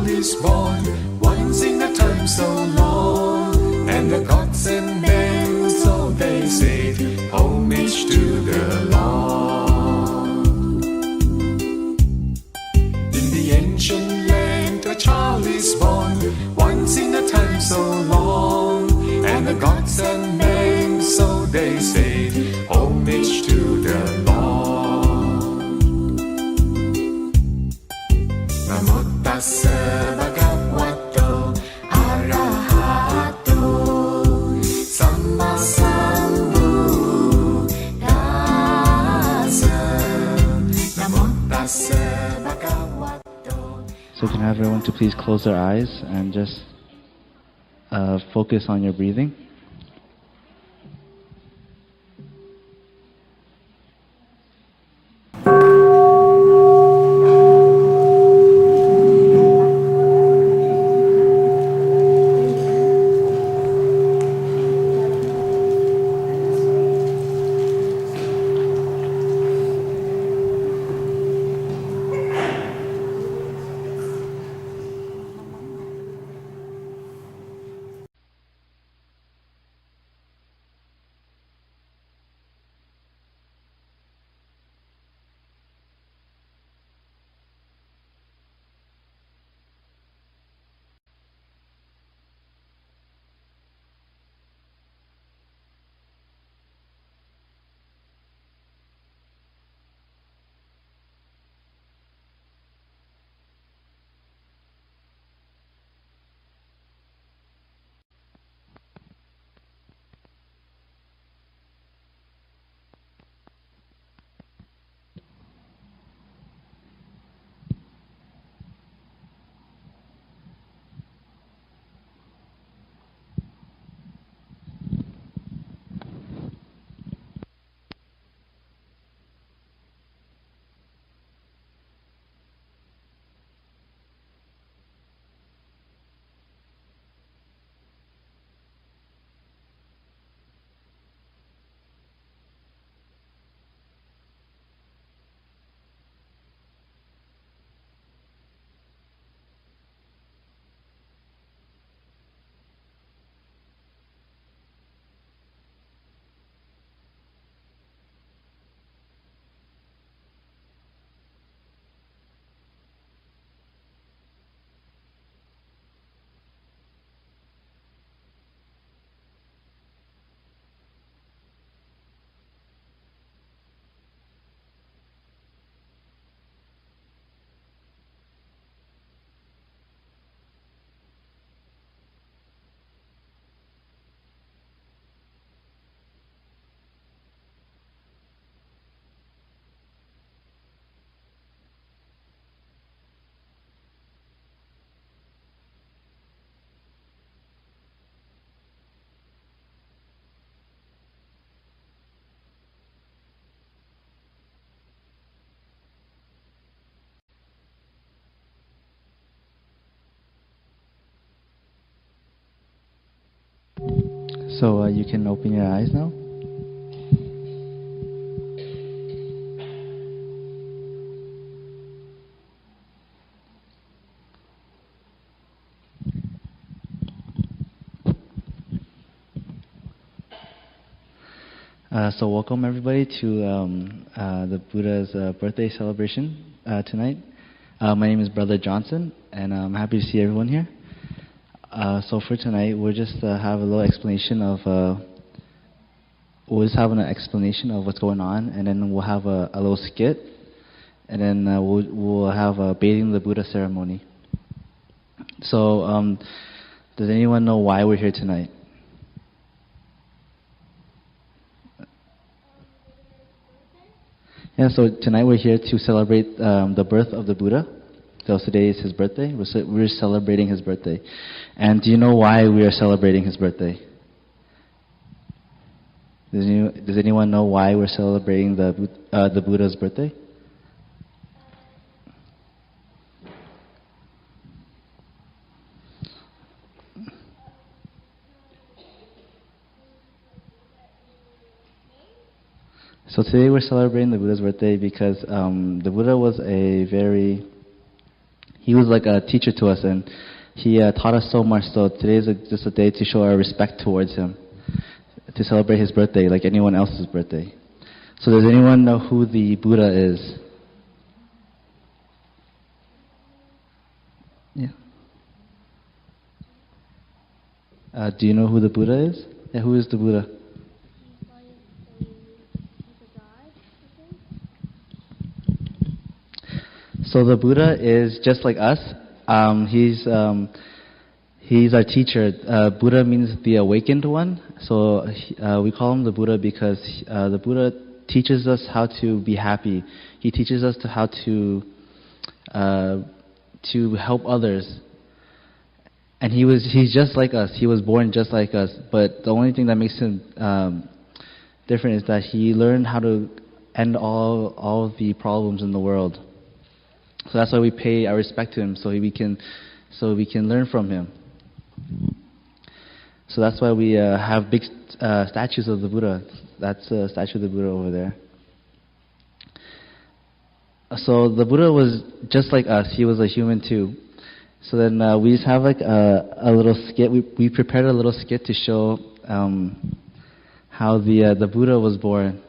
child is born, once in a time so long, and the gods and men, so they say, homage to the Lord. In the ancient land a child is born, once in a time so long, and the gods and men, so they say, homage to the Lord. Namo tassa bhagavato arahato samma sambuddhassa. Namo tassa bhagavato. So can I have everyone to please close their eyes and just focus on your breathing. So you can open your eyes now. So welcome everybody to the Buddha's birthday celebration tonight. My name is Brother Johnson, and I'm happy to see everyone here. So for tonight, we'll just have a little explanation of what's going on, and then we'll have a little skit, and then we'll have a bathing the Buddha ceremony. So does anyone know why we're here tonight? Yeah, so tonight we're here to celebrate the birth of the Buddha. So today is his birthday. We're celebrating his birthday. And do you know why we are celebrating his birthday? Does anyone know why we're celebrating the Buddha's birthday? So today we're celebrating the Buddha's birthday because the Buddha was he was like a teacher to us, and he taught us so much. So today is just a day to show our respect towards him, to celebrate his birthday like anyone else's birthday. So does anyone know who the Buddha is? Yeah. Do you know who the Buddha is? Yeah, who is the Buddha? So the Buddha is just like us. He's our teacher. Buddha means the awakened one. So we call him the Buddha because the Buddha teaches us how to be happy. He teaches us how to help others. And he's just like us. He was born just like us. But the only thing that makes him different is that he learned how to end all of the problems in the world. So that's why we pay our respect to him, so we can learn from him. So that's why we have big statues of the Buddha. That's a statue of the Buddha over there. So the Buddha was just like us. He was a human too. So then we just have like a little skit. We prepared a little skit to show how the Buddha was born.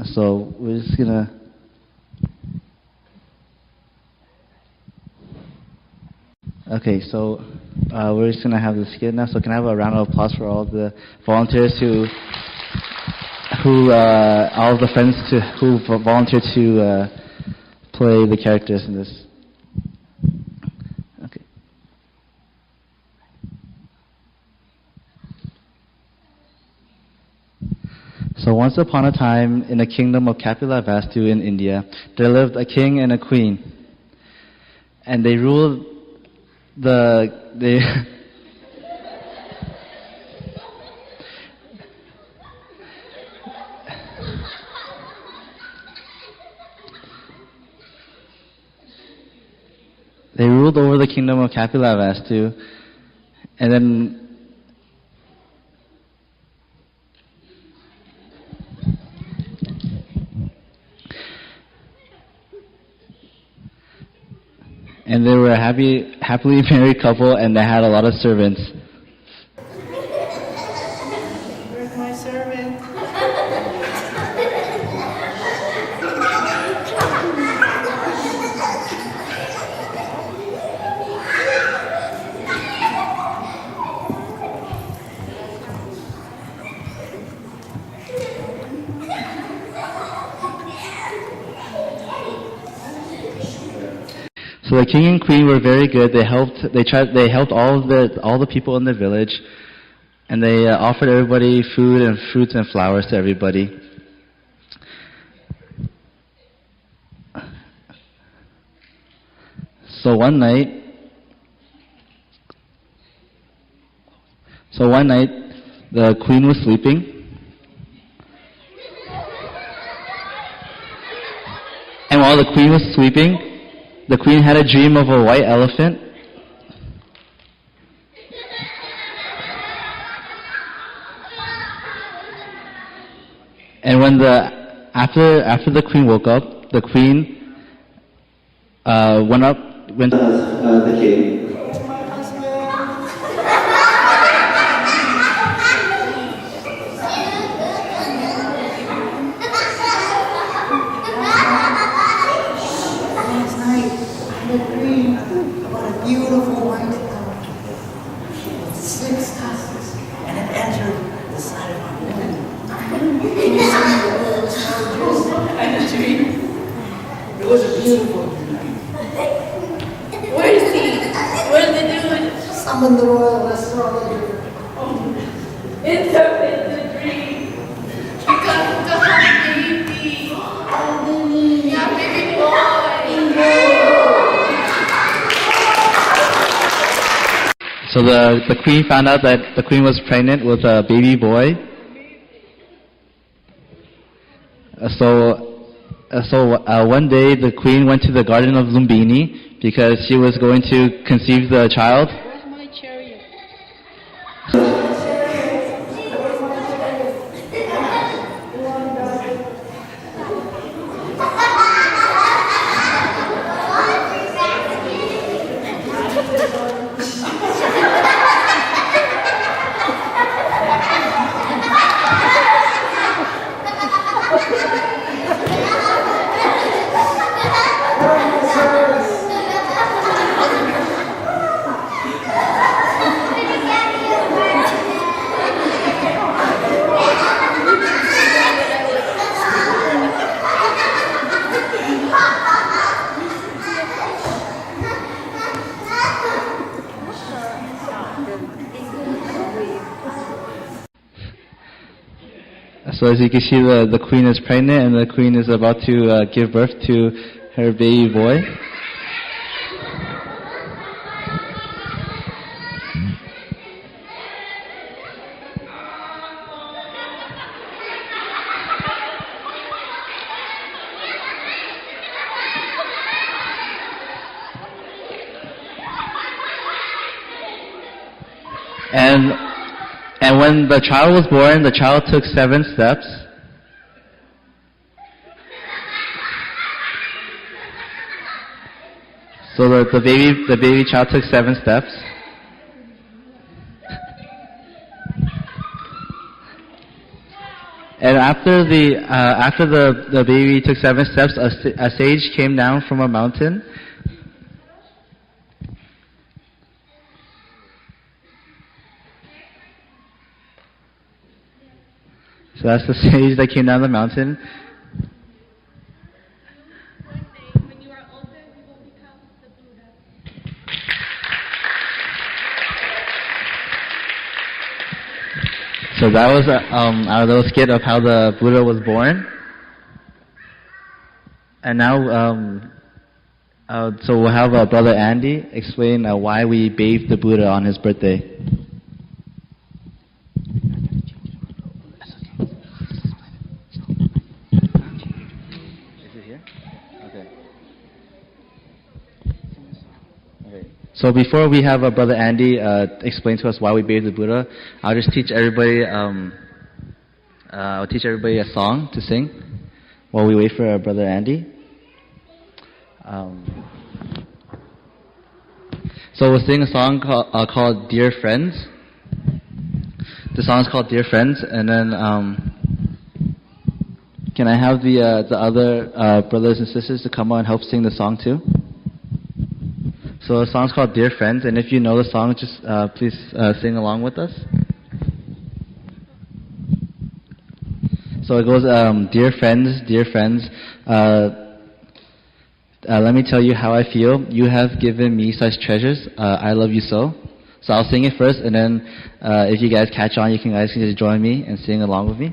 So we're just gonna. Okay, so we're just gonna have the skit now. So can I have a round of applause for all the volunteers who all the friends who volunteered to play the characters in this. Okay. So once upon a time, in the kingdom of Kapilavastu in India, there lived a king and a queen, and they ruled they ruled over the kingdom of Kapilavastu, and then they were a happily married couple, and they had a lot of servants. Where's my servant? So the king and queen were very good. They helped all the people in the village, and they offered everybody food and fruits and flowers to everybody. So one night, the queen was sleeping, and while the queen was sleeping, the queen had a dream of a white elephant. And when after the queen woke up, the queen went to the king. Summon the royal astrologer. It's a dream. We got a baby. Yeah, baby boy. So the queen found out that the queen was pregnant with a baby boy. So one day the queen went to the garden of Lumbini because she was going to conceive the child. Where's my chariot? So as you can see, the queen is pregnant, and the queen is about to give birth to her baby boy. And when the child was born, the child took 7 steps. So the baby child took 7 steps. And after the baby took 7 steps, a sage came down from a mountain. So that's the sage that came down the mountain. One day, when you are older, you will become the Buddha. So that was our little skit of how the Buddha was born. And now, so we'll have Brother Andy explain why we bathed the Buddha on his birthday. So before we have Brother Andy explain to us why we bathe the Buddha, I'll just teach everybody. I'll teach everybody a song to sing while we wait for Brother Andy. So we'll sing a song called "Dear Friends." The song is called "Dear Friends," and then can I have the other brothers and sisters to come on and help sing the song too? So the song's called "Dear Friends," and if you know the song, just please sing along with us. So it goes, dear friends, let me tell you how I feel. You have given me such treasures. I love you so. So I'll sing it first, and then if you guys catch on, you guys can just join me and sing along with me.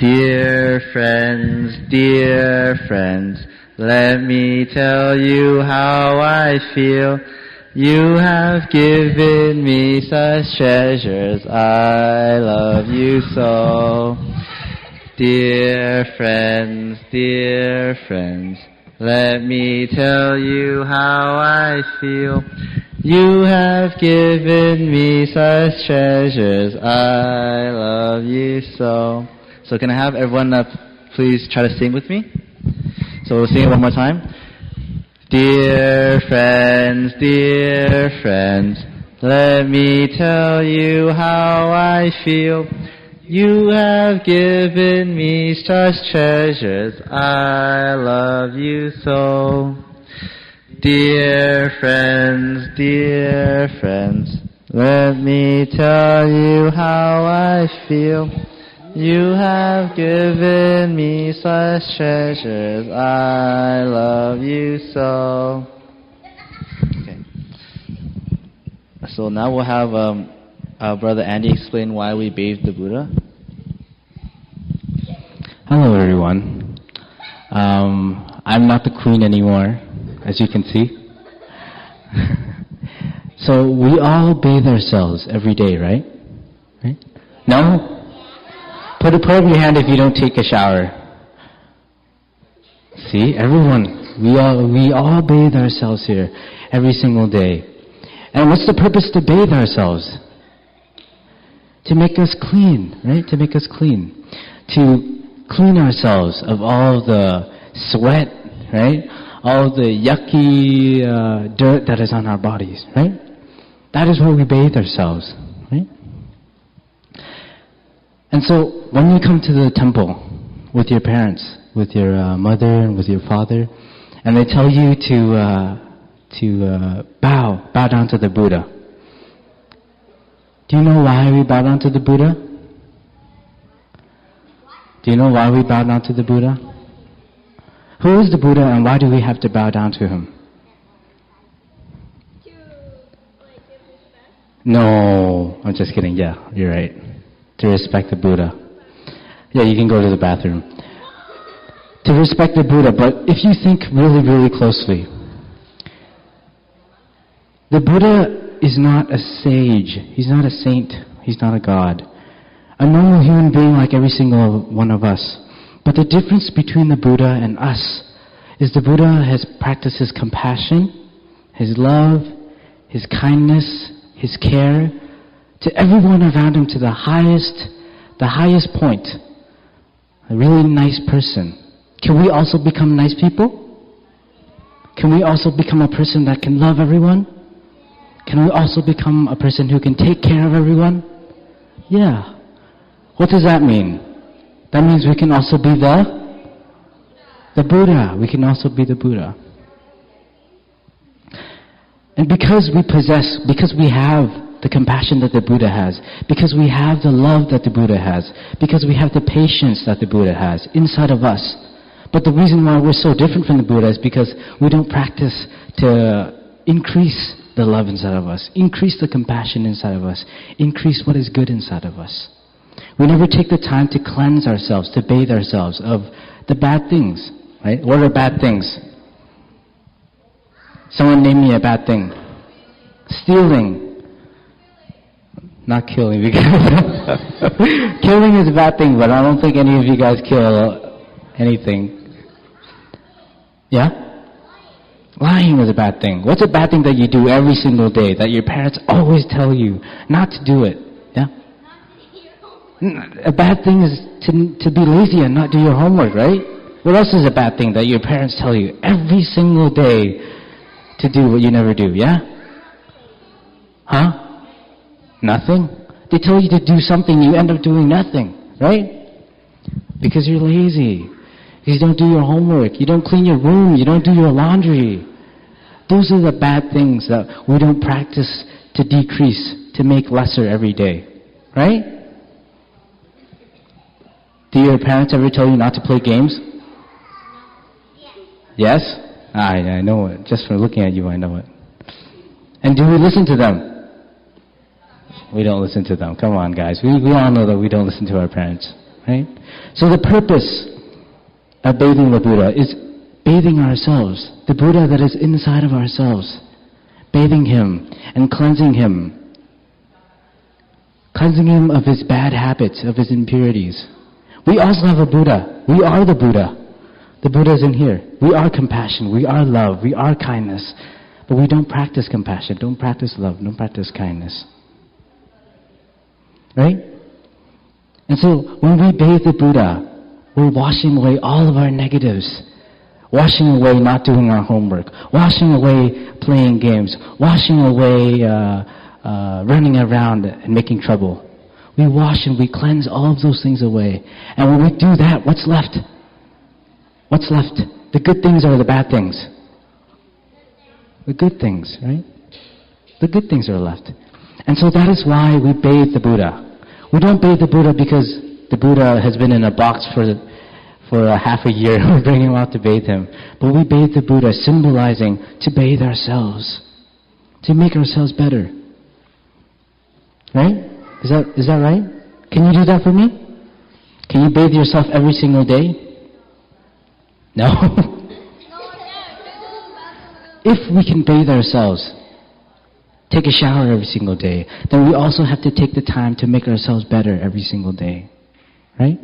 Dear friends, let me tell you how I feel. You have given me such treasures, I love you so. Dear friends, let me tell you how I feel. You have given me such treasures, I love you so. So can I have everyone please try to sing with me? So we'll sing it one more time. Dear friends, let me tell you how I feel. You have given me such treasures, I love you so. Dear friends, let me tell you how I feel. You have given me such treasures, I love you so. Okay. So now we'll have Brother Andy explain why we bathed the Buddha. Hello everyone. I'm not the queen anymore, as you can see. So we all bathe ourselves every day, right? Right? No? Put up your hand if you don't take a shower. See, everyone, we all bathe ourselves here every single day. And what's the purpose to bathe ourselves? To make us clean, right? To make us clean. To clean ourselves of all the sweat, right? All the yucky dirt that is on our bodies, right? That is why we bathe ourselves, right? And so, when you come to the temple with your parents, with your mother and with your father, and they tell you to bow down to the Buddha. Do you know why we bow down to the Buddha? Do you know why we bow down to the Buddha? Who is the Buddha and why do we have to bow down to him? No, I'm just kidding. Yeah, you're right. To respect the Buddha. Yeah, you can go to the bathroom. To respect the Buddha, but if you think really, really closely, the Buddha is not a sage. He's not a saint. He's not a god. A normal human being like every single one of us. But the difference between the Buddha and us is the Buddha has practiced his compassion, his love, his kindness, his care to everyone around him to the highest point. A really nice person. Can we also become nice people? Can we also become a person that can love everyone? Can we also become a person who can take care of everyone? Yeah. What does that mean? That means we can also be the Buddha. We can also be the Buddha. And because we have the compassion that the Buddha has, because we have the love that the Buddha has, because we have the patience that the Buddha has inside of us. But the reason why we're so different from the Buddha is because we don't practice to increase the love inside of us, increase the compassion inside of us, increase what is good inside of us. We never take the time to cleanse ourselves, to bathe ourselves of the bad things, right? What are bad things? Someone name me a bad thing. Stealing. Not killing, because killing is a bad thing, but I don't think any of you guys kill anything. Yeah? Lying is a bad thing. What's a bad thing that you do every single day, that your parents always tell you not to do it? Yeah? A bad thing is to be lazy and not do your homework, right? What else is a bad thing that your parents tell you every single day to do what you never do, yeah? Huh? Nothing? They tell you to do something, you end up doing nothing, right? Because you're lazy. Because you don't do your homework. You don't clean your room. You don't do your laundry. Those are the bad things that we don't practice to decrease, to make lesser every day, right? Do your parents ever tell you not to play games? Yes? I know it. Just from looking at you, I know it. And do we listen to them? We don't listen to them. Come on, guys. We all know that we don't listen to our parents, right? So the purpose of bathing the Buddha is bathing ourselves. The Buddha that is inside of ourselves. Bathing him and cleansing him. Cleansing him of his bad habits, of his impurities. We also have a Buddha. We are the Buddha. The Buddha is in here. We are compassion. We are love. We are kindness. But we don't practice compassion. Don't practice love. Don't practice kindness. Right? And so when we bathe the Buddha, we're washing away all of our negatives. Washing away not doing our homework. Washing away playing games. Washing away running around and making trouble. We wash and we cleanse all of those things away. And when we do that, what's left? What's left? The good things or the bad things? The good things, right? The good things are left. And so that is why we bathe the Buddha. We don't bathe the Buddha because the Buddha has been in a box for a half a year. We bring him out to bathe him. But we bathe the Buddha, symbolizing to bathe ourselves, to make ourselves better. Right? Is that right? Can you do that for me? Can you bathe yourself every single day? No? If we can bathe ourselves, take a shower every single day, then we also have to take the time to make ourselves better every single day. Right?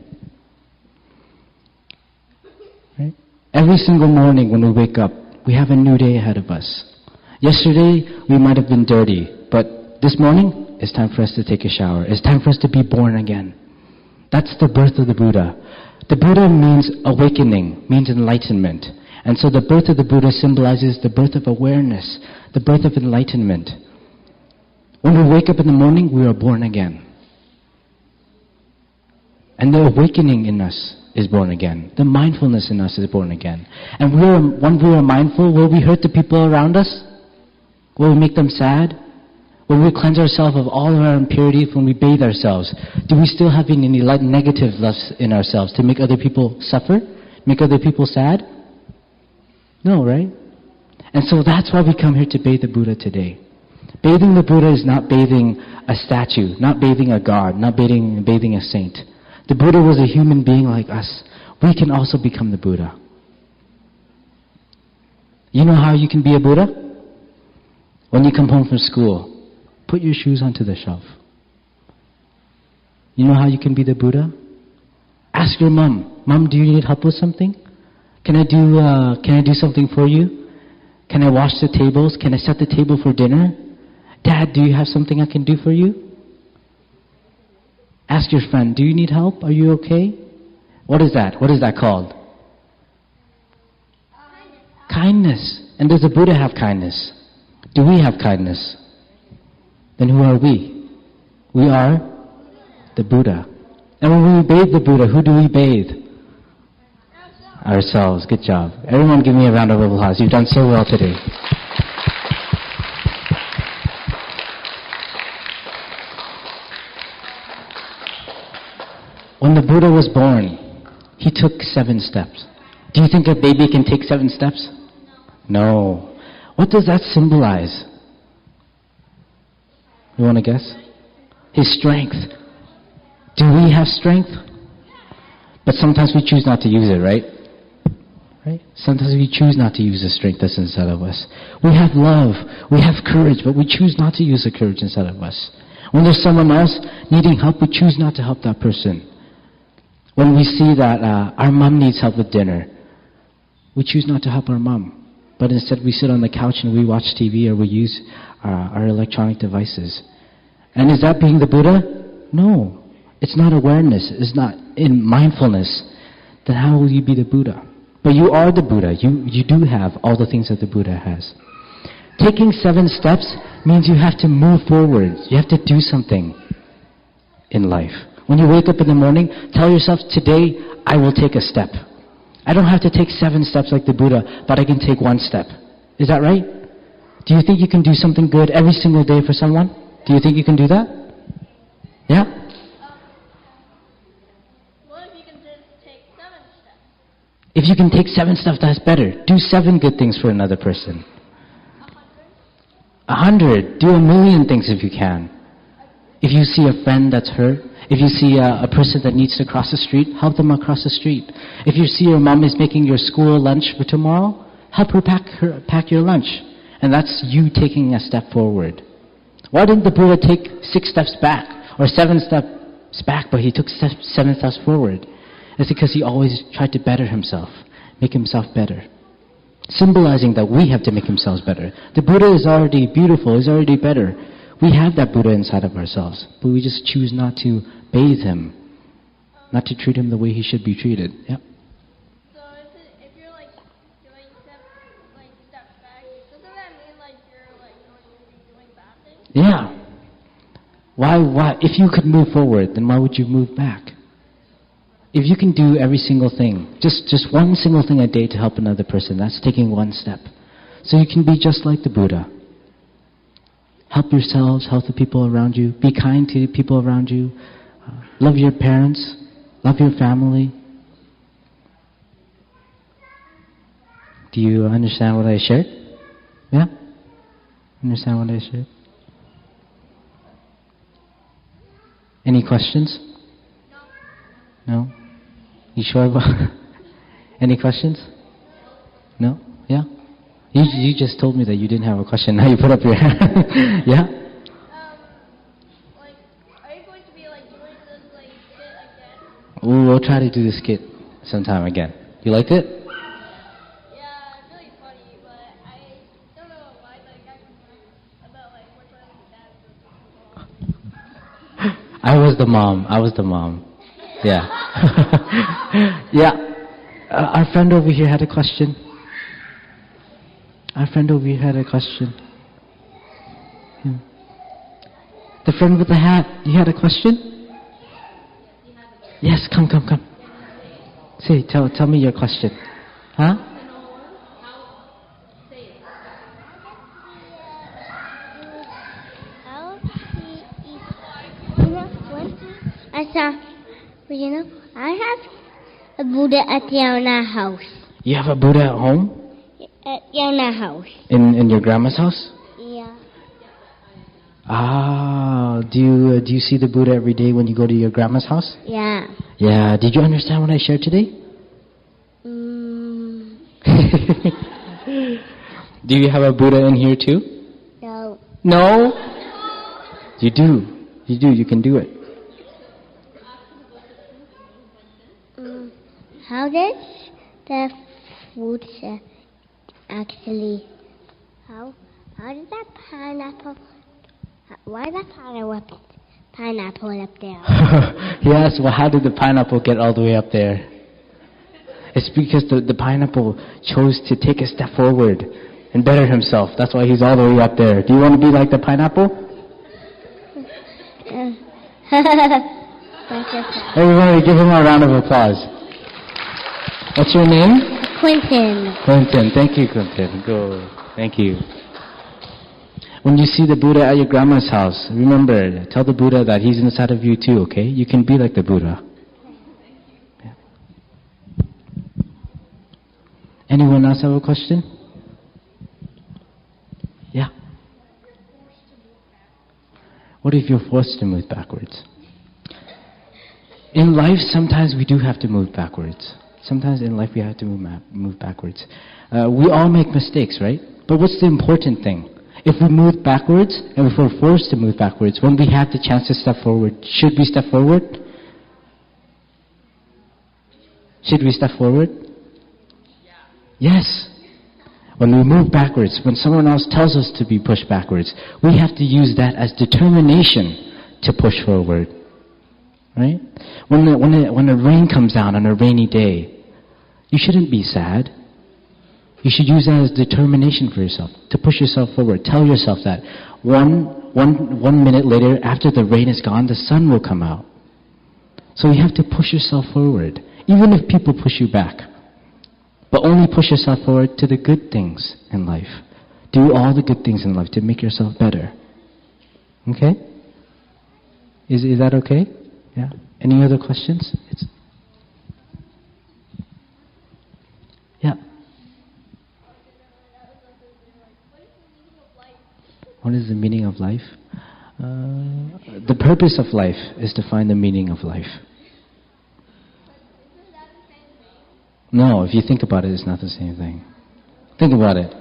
Right? Every single morning when we wake up, we have a new day ahead of us. Yesterday, we might have been dirty, but this morning, it's time for us to take a shower. It's time for us to be born again. That's the birth of the Buddha. The Buddha means awakening, means enlightenment. And so the birth of the Buddha symbolizes the birth of awareness, the birth of enlightenment. When we wake up in the morning, we are born again. And the awakening in us is born again. The mindfulness in us is born again. And when we are mindful, will we hurt the people around us? Will we make them sad? When we cleanse ourselves of all of our impurities, when we bathe ourselves, do we still have any negative left in ourselves to make other people suffer? Make other people sad? No, right? And so that's why we come here to bathe the Buddha today. Bathing the Buddha is not bathing a statue, not bathing a god, not bathing a saint. The Buddha was a human being like us. We can also become the Buddha. You know how you can be a Buddha? When you come home from school, put your shoes onto the shelf. You know how you can be the Buddha? Ask your mom, Mom, do you need help with something? Can I do something for you? Can I wash the tables? Can I set the table for dinner? Dad, do you have something I can do for you? Ask your friend, do you need help? Are you okay? What is that? What is that called? Kindness. And does the Buddha have kindness? Do we have kindness? Then who are we? We are the Buddha. And when we bathe the Buddha, who do we bathe? Ourselves. Good job. Everyone give me a round of applause. You've done so well today. When the Buddha was born, he took 7 steps. Do you think a baby can take 7 steps? No. What does that symbolize? You want to guess? His strength. Do we have strength? But sometimes we choose not to use it, right? Right? Sometimes we choose not to use the strength that's inside of us. We have love, we have courage, but we choose not to use the courage inside of us. When there's someone else needing help, we choose not to help that person. When we see that our mom needs help with dinner, we choose not to help our mom. But instead we sit on the couch and we watch TV or we use our electronic devices. And is that being the Buddha? No. It's not awareness. It's not in mindfulness. Then how will you be the Buddha? But you are the Buddha. You do have all the things that the Buddha has. Taking 7 steps means you have to move forward. You have to do something in life. When you wake up in the morning, tell yourself, today I will take a step. I don't have to take 7 steps like the Buddha, but I can take 1 step. Is that right? Do you think you can do something good every single day for someone? Do you think you can do that? Yeah? What if you can just take 7 steps? If you can take 7 steps, that's better. Do 7 good things for another person. 100. Do 1,000,000 things if you can. If you see a friend that's hurt, if you see a person that needs to cross the street, help them across the street. If you see your mom is making your school lunch for tomorrow, help her pack your lunch. And that's you taking a step forward. Why didn't the Buddha take 6 steps back or 7 steps back, but he took 7 steps forward? It's because he always tried to better himself, make himself better. Symbolizing that we have to make ourselves better. The Buddha is already beautiful, is already better. We have that Buddha inside of ourselves, but we just choose not to bathe him, not to treat him the way he should be treated. Yeah. So if you're like doing steps back, doesn't that mean like you're like going to be doing bad things? Yeah. Why? If you could move forward, then why would you move back? If you can do every single thing, just one single thing a day to help another person, that's taking 1 step. So you can be just like the Buddha. Help yourselves, help the people around you. Be kind to the people around you. Love your parents. Love your family. Do you understand what I shared? Yeah? Understand what I shared? Any questions? No? You sure about Any questions? No? Yeah? You just told me that you didn't have a question. Now you put up your hand. Yeah? Are you going to be like doing this like skit again? Ooh, we'll try to do this skit sometime again. You liked it? Yeah, it's really funny, but I don't know why I got confused about like which one of the dads was. I was the mom. Yeah. Yeah. Our friend over here had a question. Yeah. The friend with the hat, you had a question? Yes, come. Say, tell me your question. Huh? I have a Buddha at Yana house. You have a Buddha at home? At Yana house. In your grandma's house? Yeah. Do you see the Buddha every day when you go to your grandma's house? Yeah. Yeah. Did you understand what I shared today? Do you have a Buddha in here too? No. No? You do. You do. You can do it. How does the fruit actually? How did that pineapple? Why is that pineapple up there? Yes. Well, how did the pineapple get all the way up there? It's because the pineapple chose to take a step forward and better himself. That's why he's all the way up there. Do you want to be like the pineapple? Everybody give him a round of applause. What's your name? Quentin. Quentin. Thank you, Quentin. Go. Thank you. When you see the Buddha at your grandma's house, remember, tell the Buddha that he's inside of you too, okay? You can be like the Buddha. Yeah. Anyone else have a question? Yeah. What if you're forced to move backwards? In life, sometimes we do have to move backwards. Sometimes in life we have to move backwards. We all make mistakes, right? But what's the important thing? If we move backwards, and if we're forced to move backwards, when we have the chance to step forward, should we step forward? Should we step forward? Yes. When we move backwards, when someone else tells us to be pushed backwards, we have to use that as determination to push forward. Right? When the rain comes down on a rainy day, you shouldn't be sad. You should use that as determination for yourself, to push yourself forward. Tell yourself that one minute later, after the rain is gone, the sun will come out. So you have to push yourself forward, even if people push you back. But only push yourself forward to the good things in life. Do all the good things in life to make yourself better. Okay? Is that okay? Yeah. Any other questions? Yeah. What is the meaning of life? The purpose of life is to find the meaning of life. No, if you think about it, it's not the same thing. Think about it.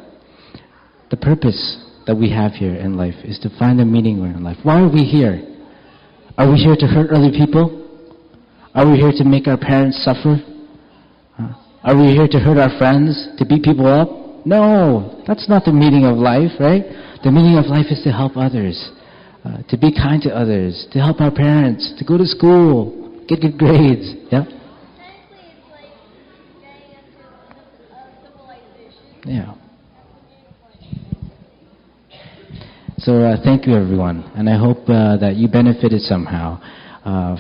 The purpose that we have here in life is to find the meaning in life. Why are we here? Are we here to hurt other people? Are we here to make our parents suffer? Are we here to hurt our friends? To beat people up? No, that's not the meaning of life, right? The meaning of life is to help others, to be kind to others, to help our parents, to go to school, get good grades. Yeah? Yeah. So thank you, everyone, and I hope that you benefited somehow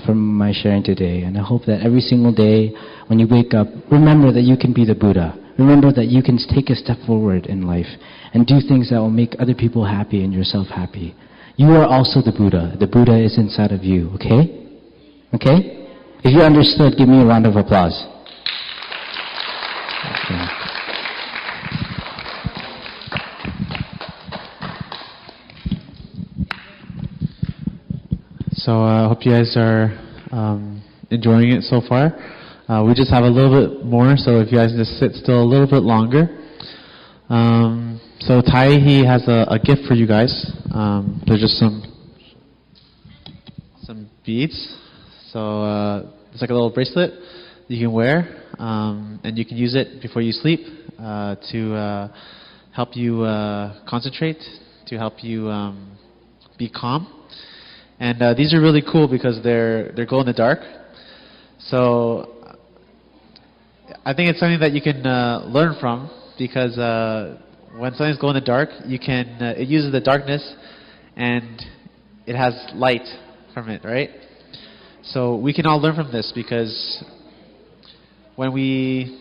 from my sharing today. And I hope that every single day when you wake up, remember that you can be the Buddha. Remember that you can take a step forward in life and do things that will make other people happy and yourself happy. You are also the Buddha. The Buddha is inside of you, okay? Okay? If you understood, give me a round of applause. Okay. So I hope you guys are enjoying it so far. We just have a little bit more, so if you guys just sit still a little bit longer. So Thầy, he has a gift for you guys. There's just some beads. So it's like a little bracelet you can wear, and you can use it before you sleep to help you concentrate, to help you be calm. And these are really cool because they're glow in the dark. So I think it's something that you can learn from, because when something's glow in the dark, you can it uses the darkness and it has light from it, right? So we can all learn from this, because when we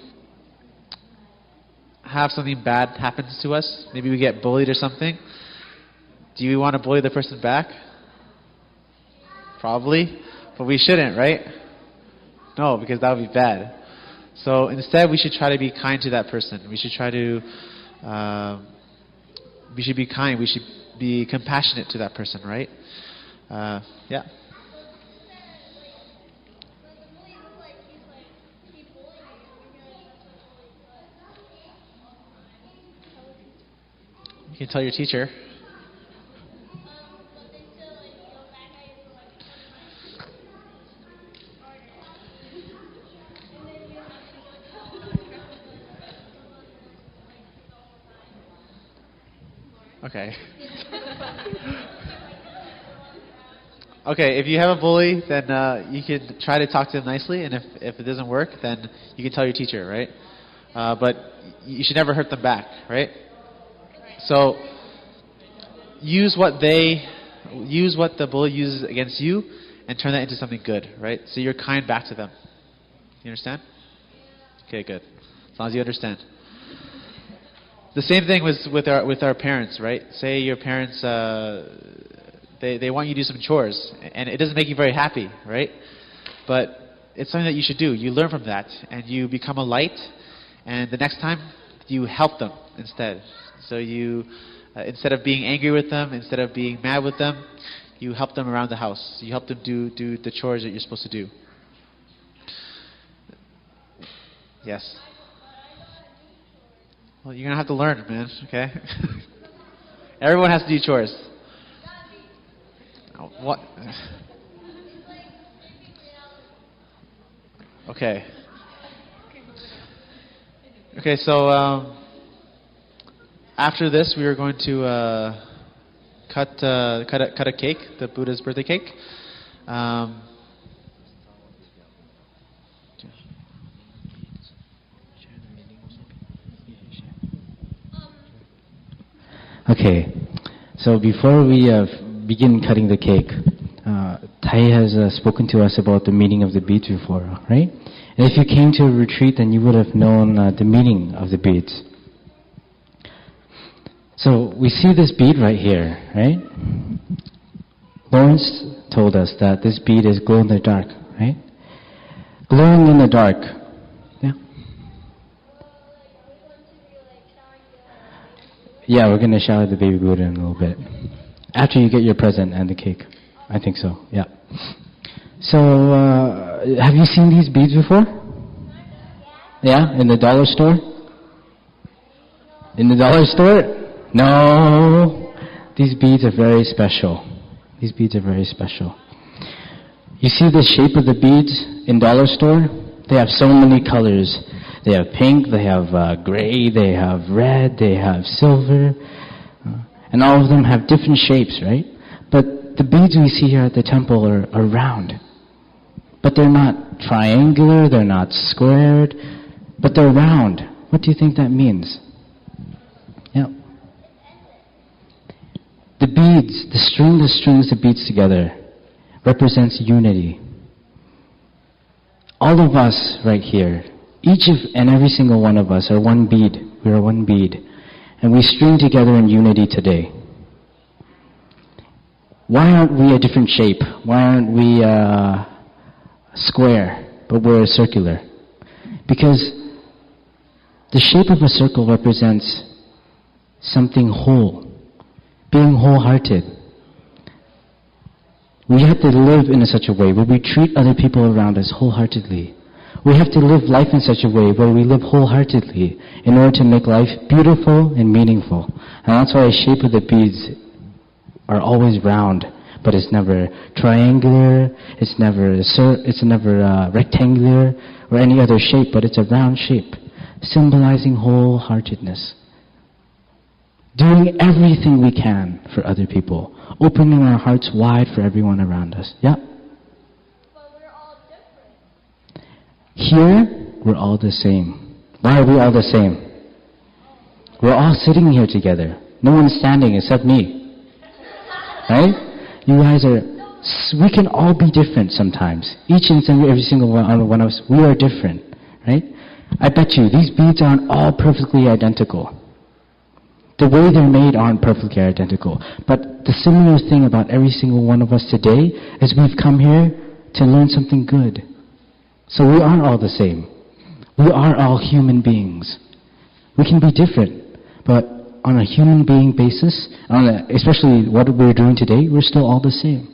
have something bad happens to us, maybe we get bullied or something, do you want to bully the person back? Probably, but we shouldn't, right? No, because that would be bad. So instead, we should try to be kind to that person. We should try to, we should be kind. We should be compassionate to that person, right? Yeah. You can tell your teacher. Okay. Okay, if you have a bully, then you can try to talk to them nicely, and if it doesn't work, then you can tell your teacher, right? But you should never hurt them back, right? So use what the bully uses against you, and turn that into something good, right? So you're kind back to them. You understand? Okay, good. As long as you understand. The same thing with our parents, right? Say your parents they want you to do some chores, and it doesn't make you very happy, right? But it's something that you should do. You learn from that, and you become a light. And the next time, you help them instead. So you, instead of being angry with them, instead of being mad with them, you help them around the house. You help them do the chores that you're supposed to do. Yes. Well, you're going to have to learn, man, okay? Everyone has to do chores. What? Okay. Okay, so after this, we are going to cut a cake, the Buddha's birthday cake. Okay, so before we begin cutting the cake, Thầy has spoken to us about the meaning of the beads before, right? And if you came to a retreat, then you would have known the meaning of the beads. So we see this bead right here, right? Lawrence told us that this bead is glow in the dark, right? Glowing in the dark. Yeah. Yeah, we're going to shower the baby Buddha in a little bit. After you get your present and the cake. I think so, yeah. So, have you seen these beads before? Yeah, in the dollar store? In the dollar store? No. These beads are very special. These beads are very special. You see the shape of the beads in dollar store? They have so many colors. They have pink, they have gray, they have red, they have silver. And all of them have different shapes, right? But the beads we see here at the temple are round. But they're not triangular, they're not squared, but they're round. What do you think that means? Yeah. The beads, the string that strings the beads together, represents unity. All of us right here, each and every single one of us are one bead. We are one bead. And we string together in unity today. Why aren't we a different shape? Why aren't we square, but we're circular? Because the shape of a circle represents something whole, being wholehearted. We have to live in such a way where we treat other people around us wholeheartedly. We have to live life in such a way where we live wholeheartedly in order to make life beautiful and meaningful. And that's why the shape of the beads are always round, but it's never triangular, it's never rectangular or any other shape, but it's a round shape, symbolizing wholeheartedness. Doing everything we can for other people, opening our hearts wide for everyone around us. Yeah? But we're all different. Here, we're all the same. Why are we all the same? We're all sitting here together. No one's standing except me. Right? You guys are, we can all be different sometimes. Each and every single one of us, we are different. Right? I bet you, these beads aren't all perfectly identical. The way they're made aren't perfectly identical. But the similar thing about every single one of us today is we've come here to learn something good. So we aren't all the same. We are all human beings. We can be different, but on a human being basis, especially what we're doing today, we're still all the same.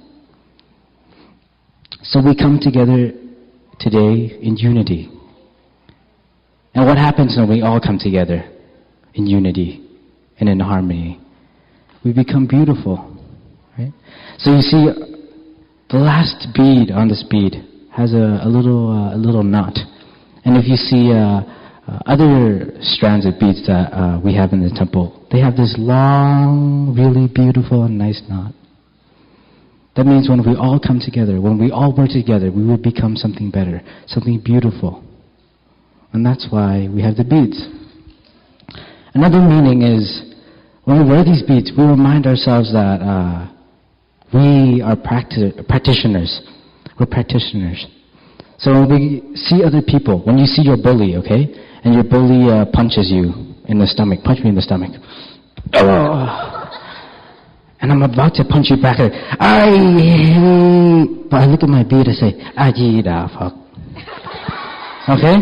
So we come together today in unity. And what happens when we all come together in unity and in harmony? We become beautiful, right? So you see, the last bead on this bead has a little knot. And if you see other strands of beads that we have in the temple, they have this long, really beautiful and nice knot. That means when we all come together, when we all work together, we will become something better, something beautiful. And that's why we have the beads. Another meaning is, when we wear these beads, we remind ourselves that we are practitioners. We're practitioners. So when we see other people, when you see your bully, okay, and your bully punches you in the stomach, punch me in the stomach. And I'm about to punch you back. But I look at my beard and say, "Ajida, fuck." Okay?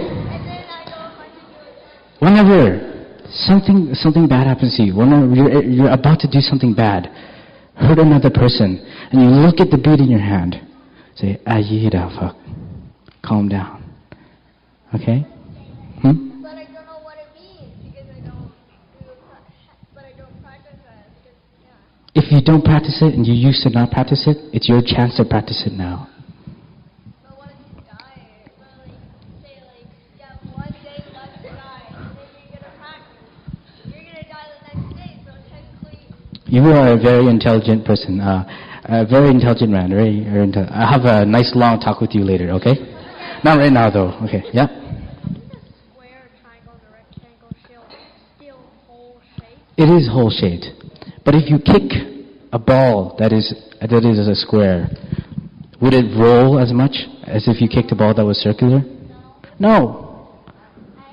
Whenever something bad happens to you, whenever you're about to do something bad, hurt another person, and you look at the bead in your hand, say, "Ajida, fuck." Calm down. Okay? But I don't know what it means because I don't practice it. If you don't practice it and you used to not practice it, it's your chance to practice it now. But what if you die? Say you have 1 day left to die, and then you're gonna practice. You're gonna die the next day, so technically. You are a very intelligent person, a very intelligent man. I'll have a nice long talk with you later, okay? Not right now, though. Okay, yeah? Square, triangle, and rectangle still whole shape? It is whole shaped. But if you kick a ball that is a square, would it roll as much as if you kicked a ball that was circular? No.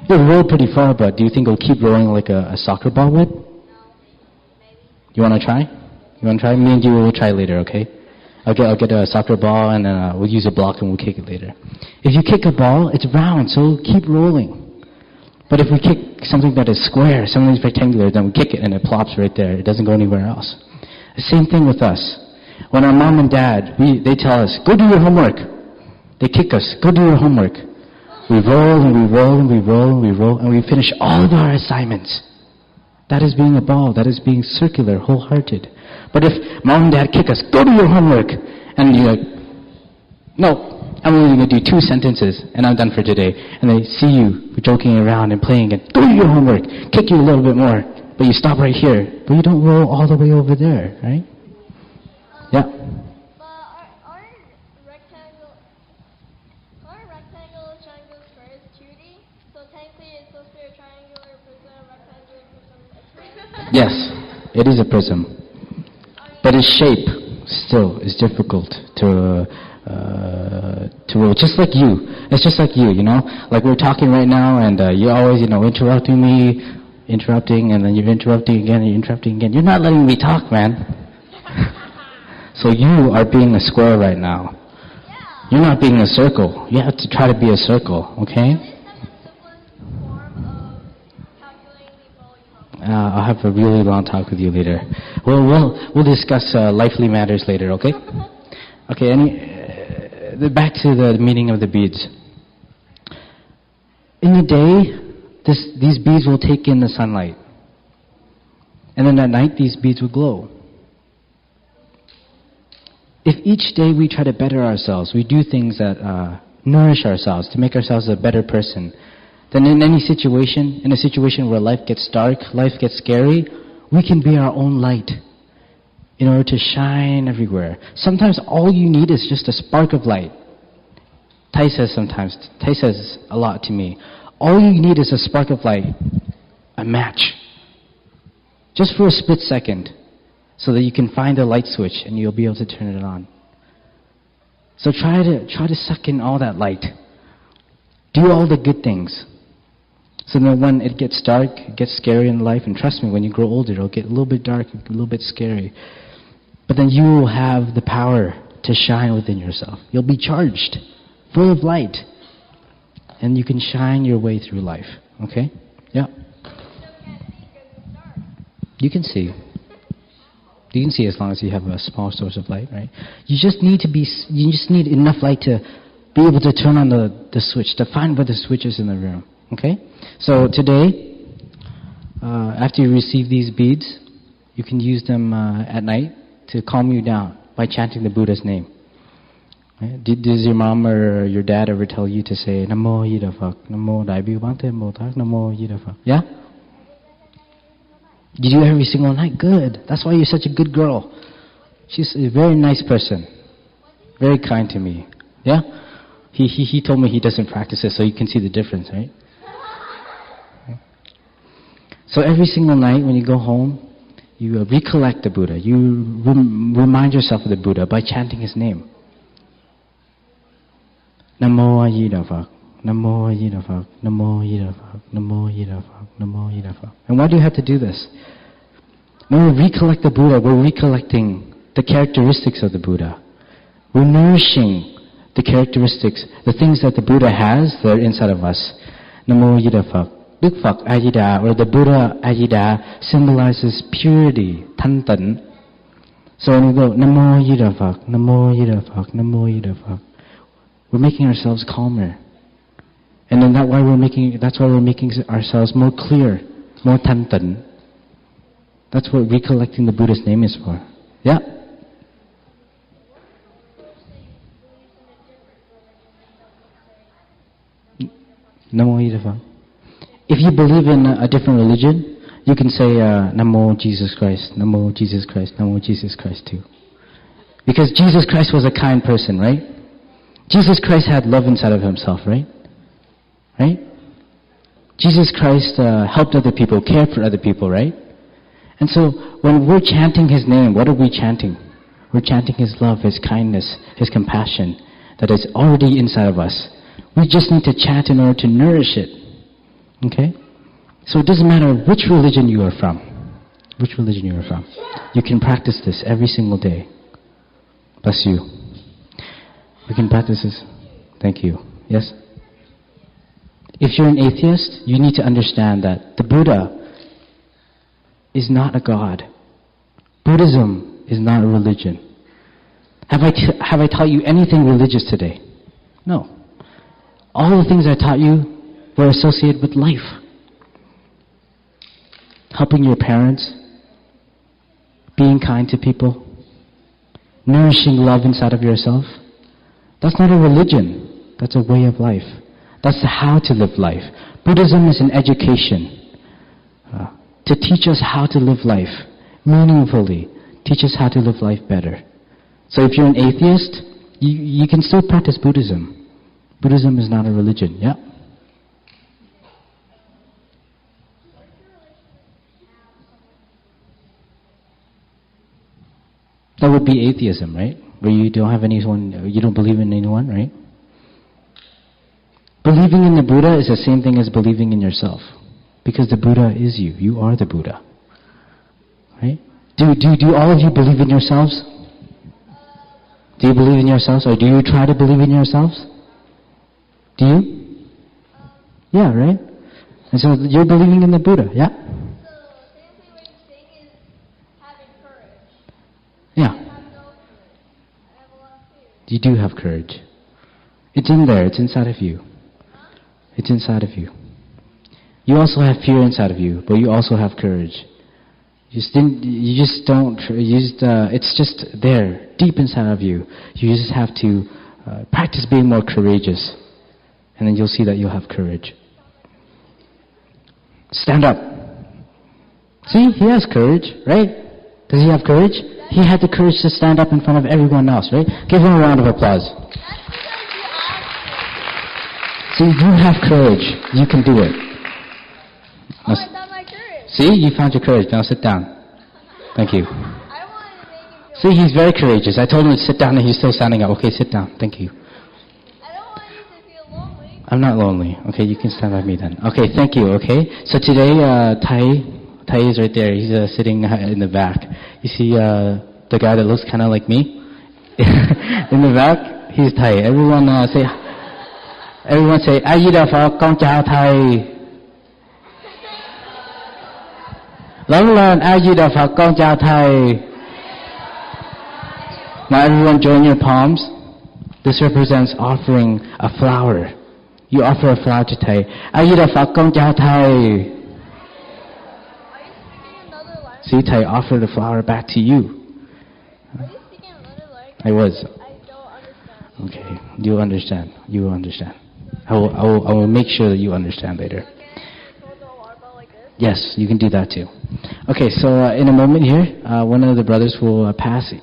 It'll roll pretty far, but do you think it'll keep rolling like a soccer ball would? No, maybe. You want to try? You want to try? Me and you will try later, okay? I'll get a soccer ball, and then we'll use a block and we'll kick it later. If you kick a ball, it's round, so it'll keep rolling. But if we kick something that is square, something that's rectangular, then we kick it and it plops right there. It doesn't go anywhere else. The same thing with us. When our mom and dad, they tell us, "Go do your homework." They kick us, "Go do your homework." We roll and we roll and we roll and we roll and we finish all of our assignments. That is being a ball. That is being circular, wholehearted. But if mom and dad kick us, "Go do your homework," and you're like, "No, I'm only going to do 2 sentences and I'm done for today." And they see you joking around and playing and, "Go do your homework," kick you a little bit more, but you stop right here. But you don't roll all the way over there, right? Yeah. But aren't rectangle, triangle, squares 2D? So technically it's supposed to be a triangular prism, rectangular prism, a Yes, it is a prism. But its shape still is difficult to roll. Just like you. It's just like you, you know? Like we're talking right now and you're always, interrupting me, and then you're interrupting again and you're interrupting again. You're not letting me talk, man. So you are being a square right now. You're not being a circle. You have to try to be a circle, okay? I'll have a really long talk with you later. We'll discuss lively matters later, okay? Okay, back to the meaning of the beads. In the day, these beads will take in the sunlight. And then at night, these beads will glow. If each day we try to better ourselves, we do things that nourish ourselves, to make ourselves a better person, then in any situation, in a situation where life gets dark, life gets scary, we can be our own light in order to shine everywhere. Sometimes all you need is just a spark of light. Thầy says a lot to me. All you need is a spark of light, a match. Just for a split second, so that you can find the light switch and you'll be able to turn it on. So try to suck in all that light. Do all the good things. So that when it gets dark, it gets scary in life, and trust me, when you grow older, it'll get a little bit dark, a little bit scary. But then you will have the power to shine within yourself. You'll be charged, full of light, and you can shine your way through life. Okay? Yeah. You can see. You can see as long as you have a small source of light, right? You just need enough light to be able to turn on the switch, to find where the switch is in the room. Okay? So today, after you receive these beads, you can use them at night to calm you down by chanting the Buddha's name. Right? Does your mom or your dad ever tell you to say Namo Yida Phật, Namo Đại Bi Bante Bồ Tát, Namo Yida Phật? Yeah? You do every single night? Good. That's why you're such a good girl. She's a very nice person. Very kind to me. Yeah? He told me he doesn't practice it, so you can see the difference, right? So every single night when you go home, you recollect the Buddha. You remind yourself of the Buddha by chanting his name. Namo Yida Phật, Namo Yida Phật, Namo Yida Phật, Namo Yida Phật, Namo Yida Phật. And why do you have to do this? When we recollect the Buddha, we're recollecting the characteristics of the Buddha. We're nourishing the characteristics, the things that the Buddha has that are inside of us. Namo Yida Phật. Đức Phật A-di-đà, or the Buddha A-di-đà, symbolizes purity, thanh tịnh. So when we go, Namo Yida Phật, Namo Yida Phật, Namo Yida Phật, we're making ourselves calmer. And then that's why we're making ourselves more clear, more thanh tịnh. That's what recollecting the Buddha's name is for. Yeah? Namo Yida Phật. If you believe in a different religion, you can say Namo Jesus Christ, Namo Jesus Christ, Namo Jesus Christ too. Because Jesus Christ was a kind person, right? Jesus Christ had love inside of himself, right? Right? Jesus Christ helped other people, cared for other people, right? And so when we're chanting his name, what are we chanting? We're chanting his love, his kindness, his compassion that is already inside of us. We just need to chant in order to nourish it. Okay? So it doesn't matter which religion you are from. Which religion you are from. You can practice this every single day. Bless you. We can practice this. Thank you. Yes? If you're an atheist, you need to understand that the Buddha is not a god. Buddhism is not a religion. Have I taught you anything religious today? No. All the things I taught you were associated with life. Helping your parents, being kind to people, nourishing love inside of yourself. That's not a religion. That's a way of life. That's how to live life. Buddhism is an education to teach us how to live life meaningfully, teach us how to live life better. So if you're an atheist, you can still practice Buddhism. Buddhism is not a religion. Yeah? That would be atheism, right? Where you don't have anyone, you don't believe in anyone, right? Believing in the Buddha is the same thing as believing in yourself. Because the Buddha is you. You are the Buddha. Right? Do all of you believe in yourselves? Do you believe in yourselves? Or do you try to believe in yourselves? Do you? Yeah, right? And so you're believing in the Buddha, yeah? So the only way to sing is having courage. Yeah. I have no courage. I have a lot of fear. You do have courage. It's in there. It's inside of you. It's inside of you. You also have fear inside of you, but you also have courage. It's just there, deep inside of you. You just have to practice being more courageous, and then you'll see that you'll have courage. Stand up. See, he has courage, right? Does he have courage? He had the courage to stand up in front of everyone else, right? Give him a round of applause. See, you have courage. You can do it. I found my courage. See, you found your courage. Now sit down. Thank you. I wanted to make him feel. See, he's very courageous. I told him to sit down and he's still standing up. Okay, sit down. Thank you. I don't want you to feel lonely. I'm not lonely. Okay, you can stand by me then. Okay, thank you. Okay, so today, Thầy is right there. He's sitting in the back. You see the guy that looks kind of like me? In the back, he's Thầy. Everyone say, A-di-đà Phật, con chào Thầy. Lớn lên, A Di Đà Phật, con chào thầy. Now everyone join your palms. This represents offering a flower. You offer a flower to thầy. A Di Đà Phật, con chào thầy. Are you speaking another language? See, thầy offered the flower back to you. Are you speaking another language? I was. I don't understand. Okay, you understand. You will understand. I will make sure that you understand later. Okay, hold the water bottle like this. Yes, you can do that too. Okay, so in a moment here, one of the brothers will pass.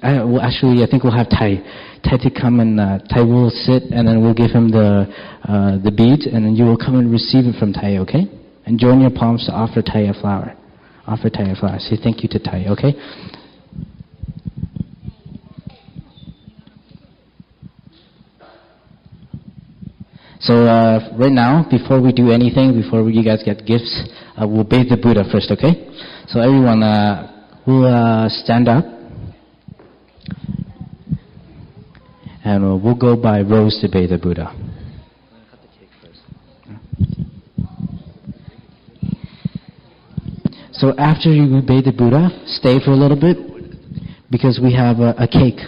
I think we'll have Thầy to come, and Thầy will sit, and then we'll give him the beads, and then you will come and receive it from Thầy, okay? And join your palms to offer Thầy a flower. Offer Thầy a flower. Say thank you to Thầy, okay? So right now, before we do anything, before you guys get gifts, we'll bathe the Buddha first, okay? So everyone will stand up. And we'll go by rows to bathe the Buddha. So after you bathe the Buddha, stay for a little bit, because we have a cake.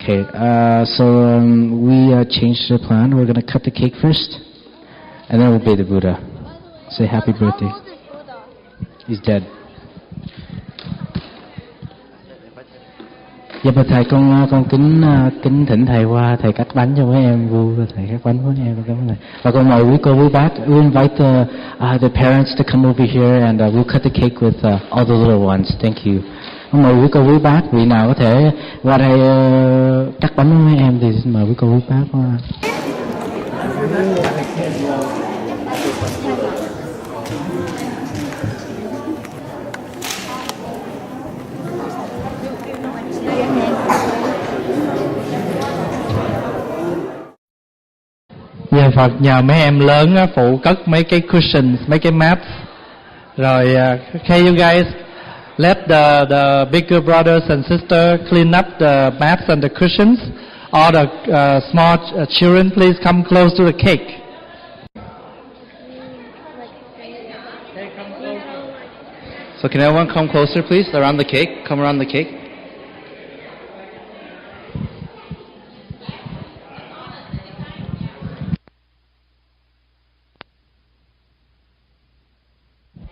Okay, so we changed the plan. We're going to cut the cake first, and then we'll bathe the Buddha. Say happy birthday. How old is Buddha? He's dead. Dạ bạch thầy, con kính thỉnh thầy qua thầy cắt bánh cho mấy em vui, thầy cắt bánh với em, cảm ơn thầy. Và con mời quý cô quý bác, we invite the parents to come over here, and we'll cut the cake with all the little ones. Thank you. Con mời quý cô quý bác, vị nào có thể qua đây cắt bánh với mấy em thì xin mời quý cô quý bác qua. Nhờ Phật, nhờ mấy em lớn phụ cất mấy cái cushions, mấy cái mats. Rồi, okay, you guys, let the bigger brothers and sisters clean up the mats and the cushions. All the small children, please come close to the cake. So can everyone come closer, please, around the cake? Come around the cake.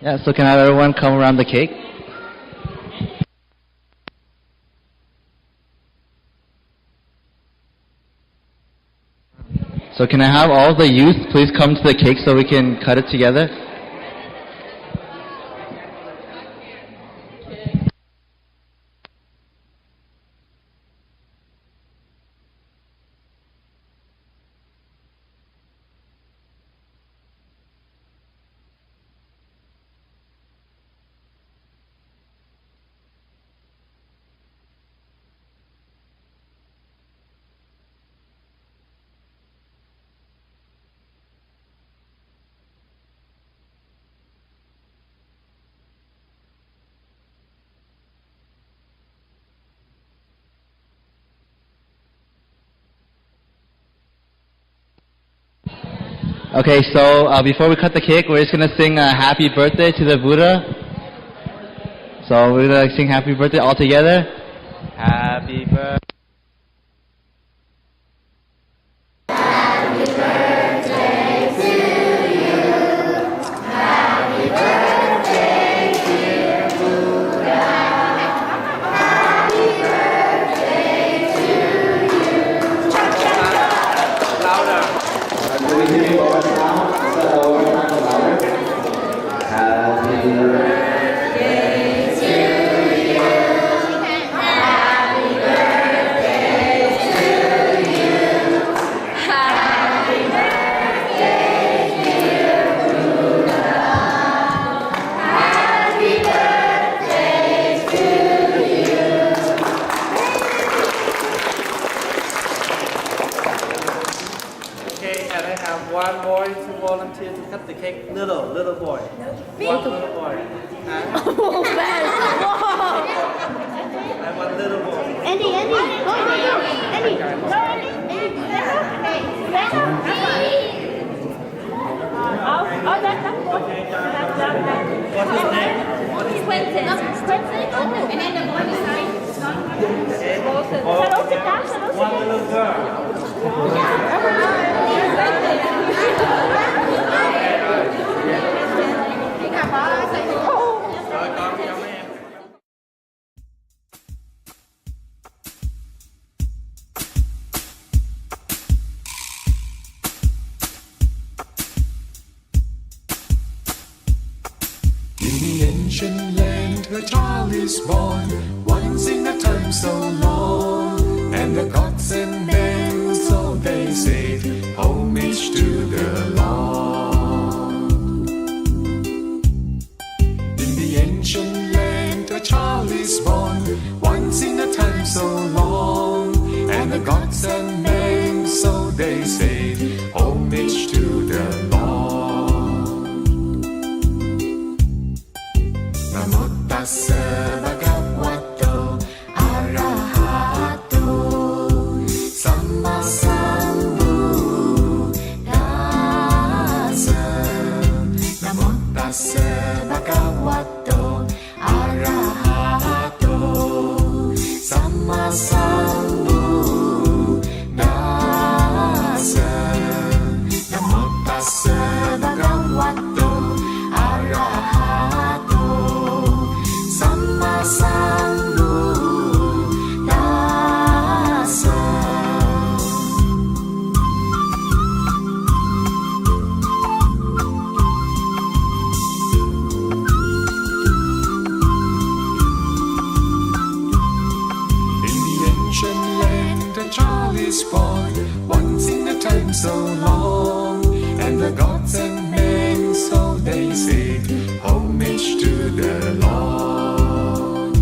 Yeah, so can everyone come around the cake? So can I have all the youth please come to the cake so we can cut it together? Okay, so before we cut the cake, we're just going to sing Happy Birthday to the Buddha. So we're going to sing Happy Birthday all together. Happy birthday. One boy to volunteer to cut the cake. Little boy. One little boy. Oh, man. And one little boy. Andy, go. Andy, go, Andy. And then the boy beside is not One little girl. Rồi con cho mấy em. In the ancient land, a child is born, once in a time so long, and the gods and men, so they say, homage to the Lord. In the ancient land, a child is born, once in a time so long, and the gods and men, so they say, homage to the Lord. Namo tassa bhagavato arahato samma sambuddhassa. Namo tassa bhagavato arahato samma sambuddhassa. Namo tassa bhagavato arahato samma sambuddhassa. In the ancient land, a child is born, once in a time so long, and the gods and men, so they say, homage to the Lord.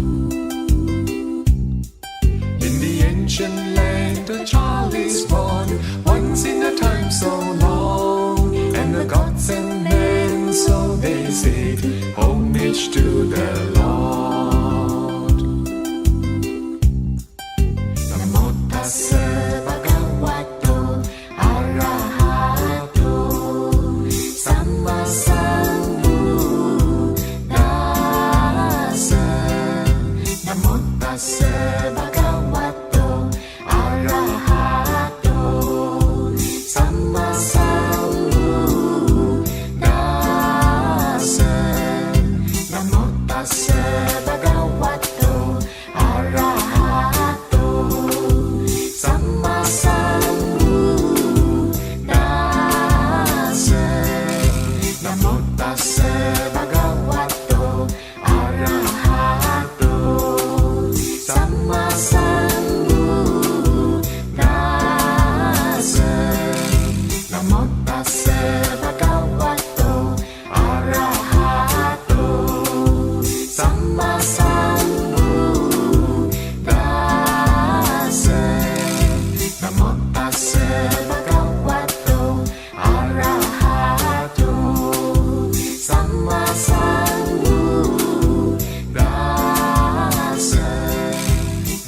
In the ancient land, a child is born, once in a time so long, and the gods and men, so they say, homage to the Lord. Namo tassa bhagavato arahato samma sambuddhassa. Namo tassa bhagavato arahato samma sambuddhassa. Namo tassa bhagavato arahato samma sambuddhassa. Namo tassa bhagavato arahato samma sambuddhassa. Namo tassa bhagavato arahato samma sambuddhassa. Namo tassa bhagavato arahato samma sambuddhassa.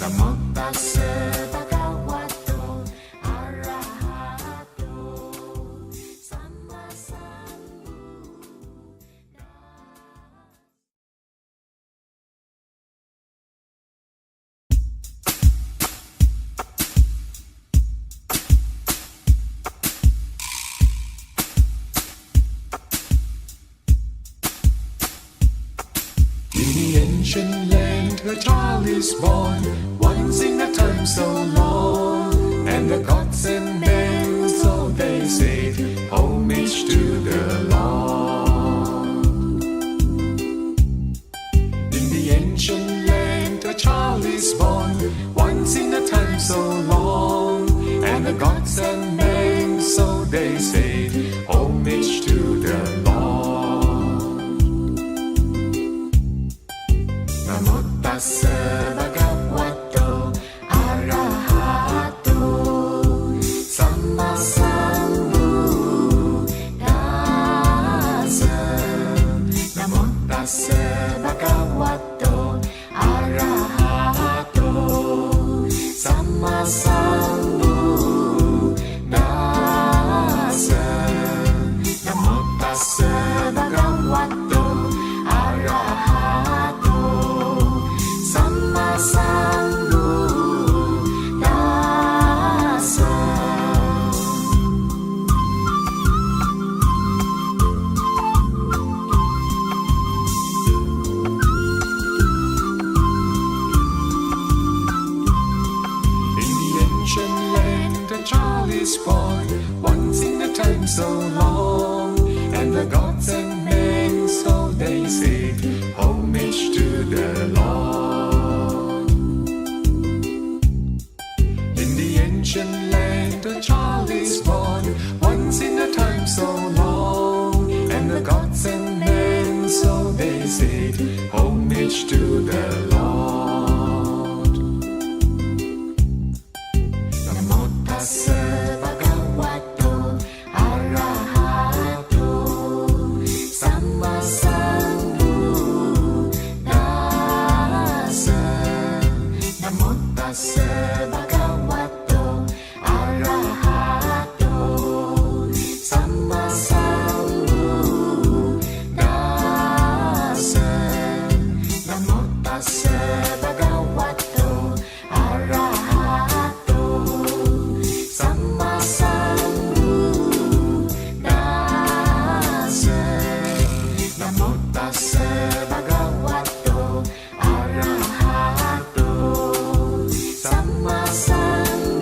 Namo tassa bhagavato arahato samma In the ancient land, a child is born, once in a time so long, and the gods and men, so they say, homage to the Lord. In the ancient land, a child is born, once in a time so long, and the gods and men, so they say, homage to the Lord. Namo tassa bhagavato arahato samma sambuddhassa. long, and the gods and men, so they say, homage to the Lord. In the ancient land a child is born, once in a time so long, and the gods and men, so they say, homage to the Lord. Namo tassa bhagavato arahato samma sambuddhassa. Namo tassa bhagavato arahato samma sambuddhassa. Namo tassa bhagavato arahato samma sambuddhassa. Namo tassa bhagavato arahato samma sambuddhassa.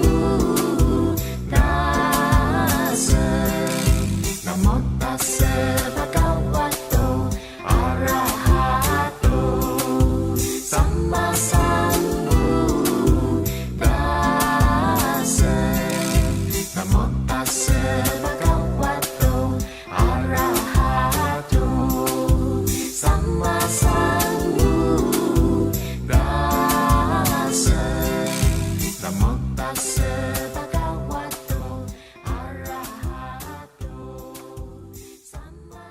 Namo tassa bhagavato arahato samma sambuddhassa. Namo tassa bhagavato arahato samma sambuddhassa. Namo tassa bhagavato arahato samma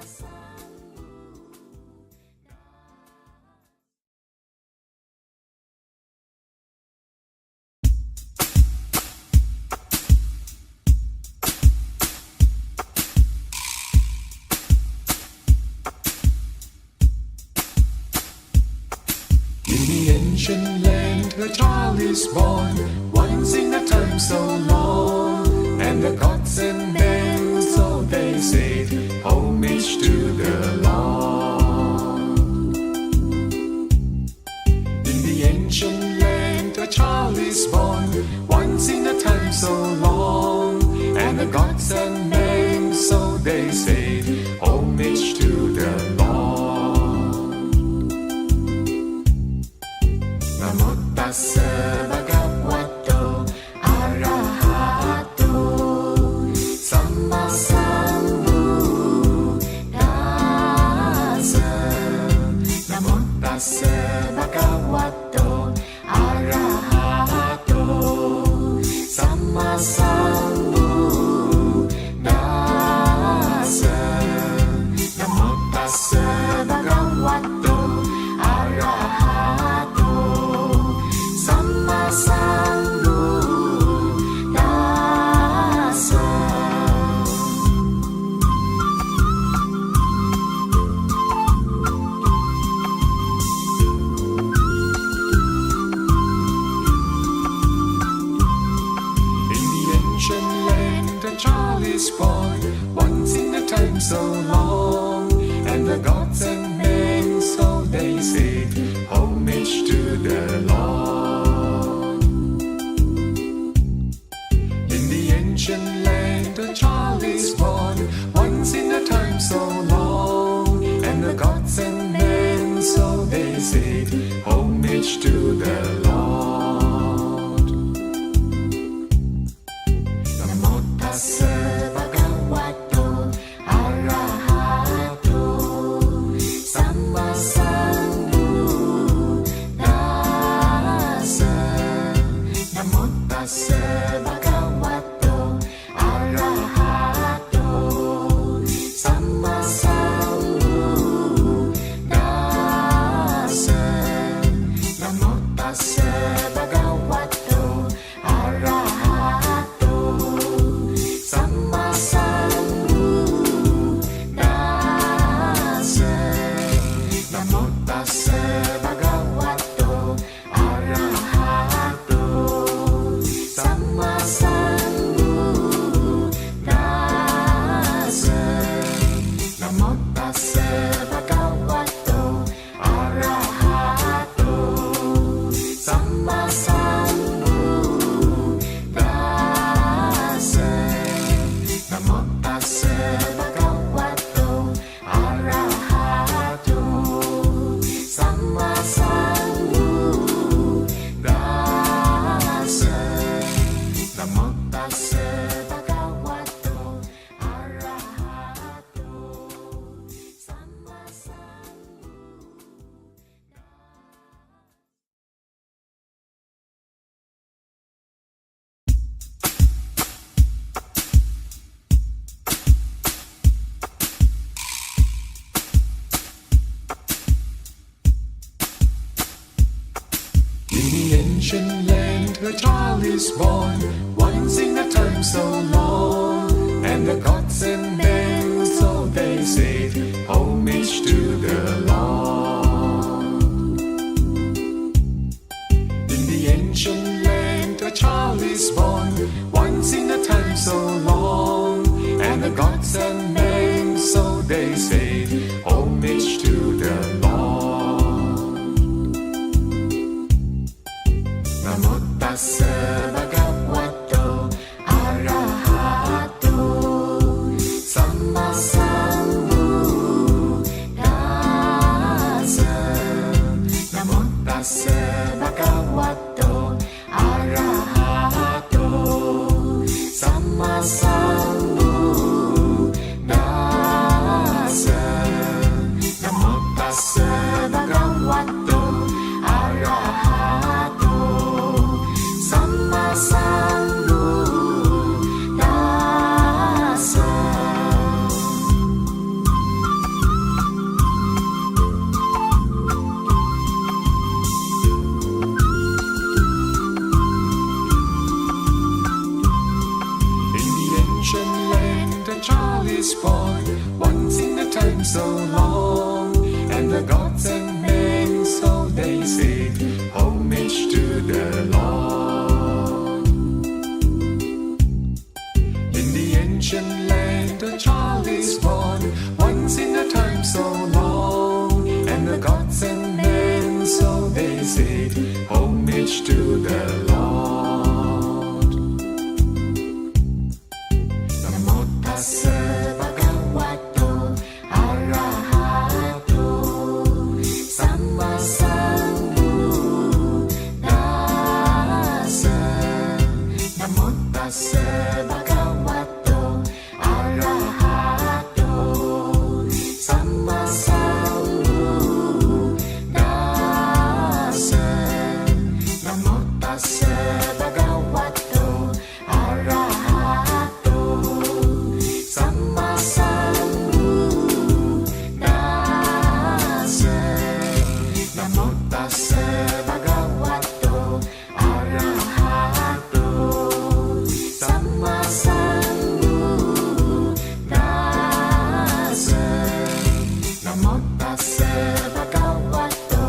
In the ancient land a child is born, once in a time so long, and the gods and men, so they say, homage to the Lord. In the ancient land a child is born, once in a time so long, and the gods and men, so they say, homage to the Lord. Namo tassa bhagavato arahato samma sambuddhassa. Namo tassa bhagavato arahato samma sambuddhassa. Namo tassa bhagavato arahato samma sambuddhassa. In the ancient land a child is born, once in a time so long, and the gods and men, so they say, homage to the Lord. In the ancient land a child is born, once in a time so long, and the gods and men, so they say, homage to the Lord. Namo tassa bhagavato arahato samma sambuddhassa. Namo tassa bhagavato arahato samma sambuddhassa. Namo tassa bhagavato arahato samma sambuddhassa. Namo tassa bhagavato arahato samma sambuddhassa. Namo tassa bhagavato arahato samma sambuddhassa. Namo tassa In the ancient land, a child is born, once in a time so long, and the gods and men, so they say, homage to the Lord. In the ancient land, a child is born, once in a time so long, and the gods and men, so they say, homage to the Lord. Namo tassa bhagavato arahato samma sambuddhassa. Namo tassa bhagavato arahato samma sambuddhassa. Namo tassa bhagavato arahato samma sambuddhassa. In the ancient land, a child is born, once in a time so long, and the gods and men, so they say, homage to the Lord. In the ancient land, a child is born, once in a time so long, and the gods and men, so they say, homage to the Lord. Namo tassa bhagavato arahato samma sambuddhassa. Namo tassa bhagavato arahato samma sambuddhassa. Namo tassa bhagavato arahato samma sambuddhassa. Namo tassa bhagavato arahato samma sambuddhassa. Namo tassa bhagavato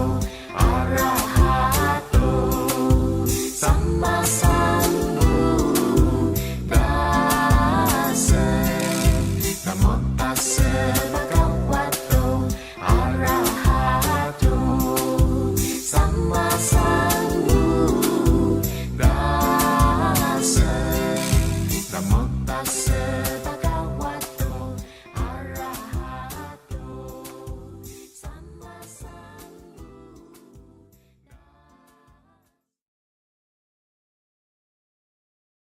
arahato samma sambuddhassa. Namo tassa bhagavato